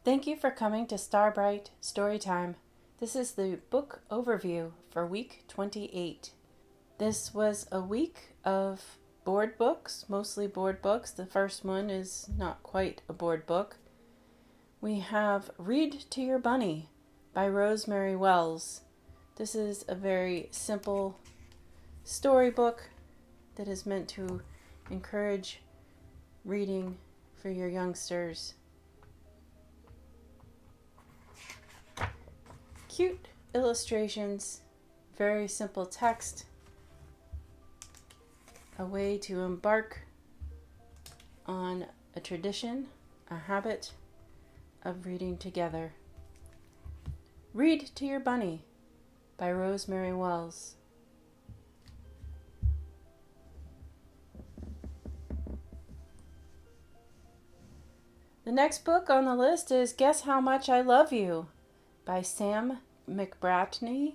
Thank you for coming to Starbright Storytime. This is the book overview for week 28. This was a week of board books, mostly board books. The first one is not quite a board book. We have Read to Your Bunny by Rosemary Wells. This is a very simple storybook that is meant to encourage reading for your youngsters. Cute illustrations, very simple text, a way to embark on a tradition, a habit of reading together. Read to Your Bunny by Rosemary Wells. The next book on the list is Guess How Much I Love You by Sam McBratney.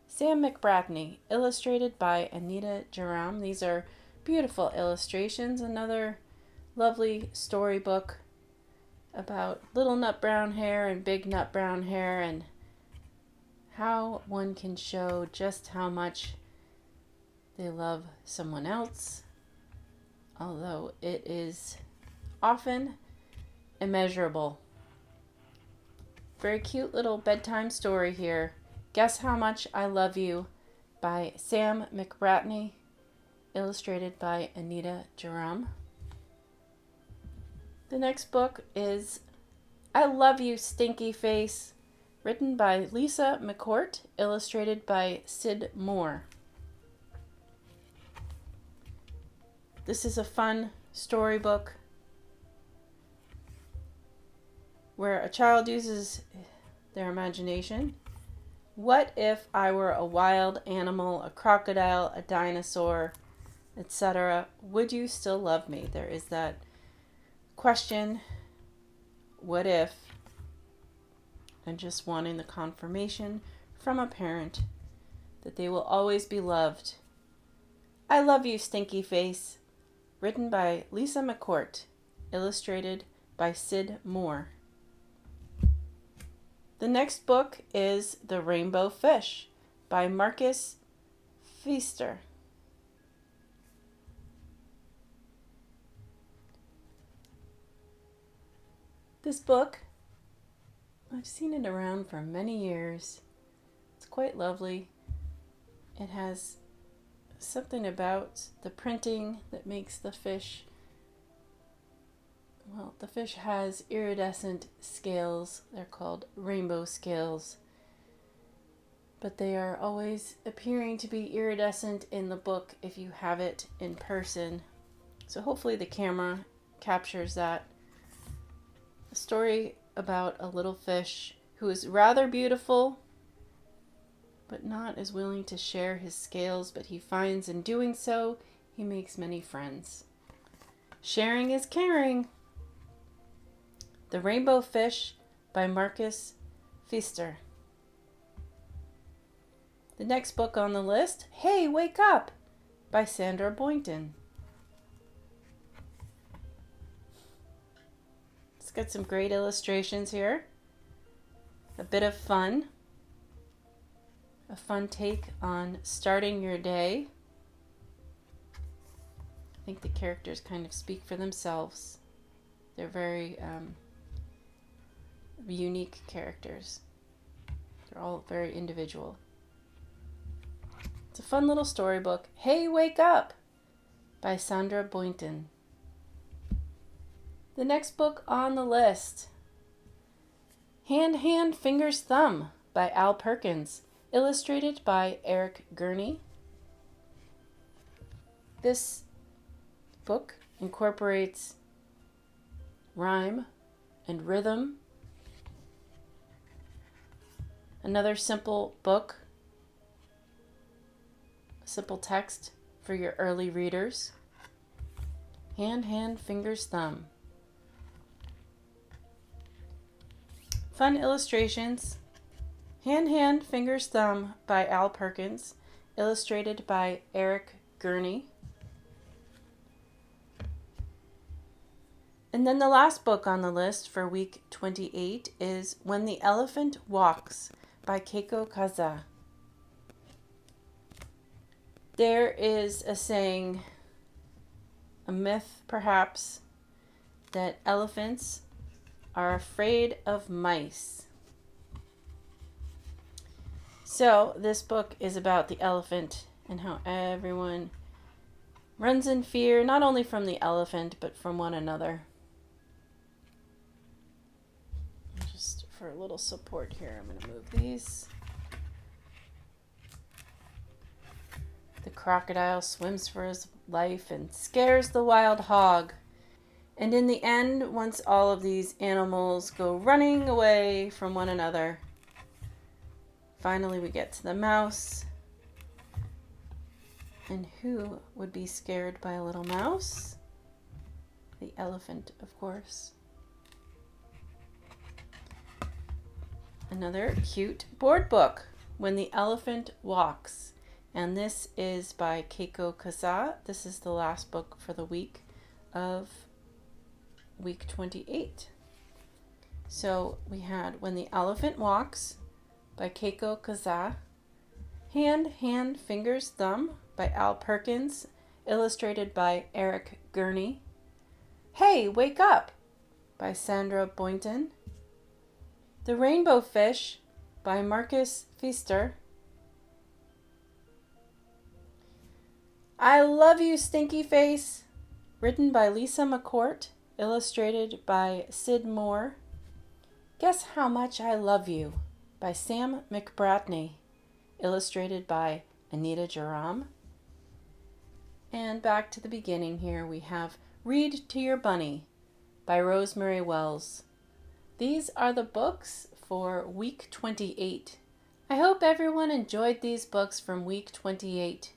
Sam McBratney, illustrated by Anita, Jeram. These are beautiful illustrations. Another lovely storybook about little nut brown hair and big nut brown hair and how one can show just how much they love someone else, although it is often immeasurable. Very cute little bedtime story here. Guess How Much I Love You by Sam McBratney, illustrated by Anita Jeram. The next book is I Love You, Stinky Face, written by Lisa McCourt, illustrated by Sid Moore. This is a fun storybook where a child uses their imagination. What if I were a wild animal, a crocodile, a dinosaur, etc.? Would you still love me? There is that question, what if? And just wanting the confirmation from a parent that they will always be loved. I Love You, Stinky Face, written by Lisa McCourt, illustrated by Sid Moore. The next book is The Rainbow Fish by Marcus Pfister. This book, I've seen it around for many years. It's quite lovely. It has something about the printing that makes the fish. Well, the fish has iridescent scales. They're called rainbow scales. But they are always appearing to be iridescent in the book if you have it in person. So hopefully the camera captures that. A story about a little fish who is rather beautiful, but not as willing to share his scales, but he finds in doing so, he makes many friends. Sharing is caring. The Rainbow Fish by Marcus Pfister. The next book on the list, Hey, Wake Up by Sandra Boynton. It's got some great illustrations here. A bit of fun. A fun take on starting your day. I think the characters kind of speak for themselves. They're very unique characters. They're all very individual. It's a fun little storybook. Hey, Wake Up by Sandra Boynton. The next book on the list, Hand, Hand, Fingers, Thumb by Al Perkins, illustrated by Eric Gurney. This book incorporates rhyme and rhythm. Another simple book, simple text for your early readers. Hand, Hand, Fingers, Thumb. Fun illustrations. Hand, Hand, Fingers, Thumb by Al Perkins, illustrated by Eric Gurney. And then the last book on the list for week 28 is When the Elephant Walks by Keiko Kaza. There is a saying, a myth perhaps, that elephants are afraid of mice. So this book is about the elephant and how everyone runs in fear, not only from the elephant, but from one another. Just for a little support here, I'm going to move these. The crocodile swims for his life and scares the wild hog. And in the end, once all of these animals go running away from one another, finally we get to the mouse. And who would be scared by a little mouse? The elephant, of course. Another cute board book, When the Elephant Walks. And this is by Keiko Kaza. This is the last book for the week of week 28. So we had When the Elephant Walks by Keiko Kaza, Hand, Hand, Fingers, Thumb by Al Perkins, illustrated by Eric Gurney. Hey, Wake Up by Sandra Boynton. The Regenbogenfisch by Marcus Pfister. I Love You, Stinky Face, written by Lisa McCourt, illustrated by Sid Moore. Guess How Much I Love You by Sam McBratney, illustrated by Anita Jeram. And back to the beginning here, we have Read to Your Bunny by Rosemary Wells. These are the books for week 28. I hope everyone enjoyed these books from week 28.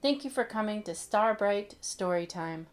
Thank you for coming to Starbright Storytime.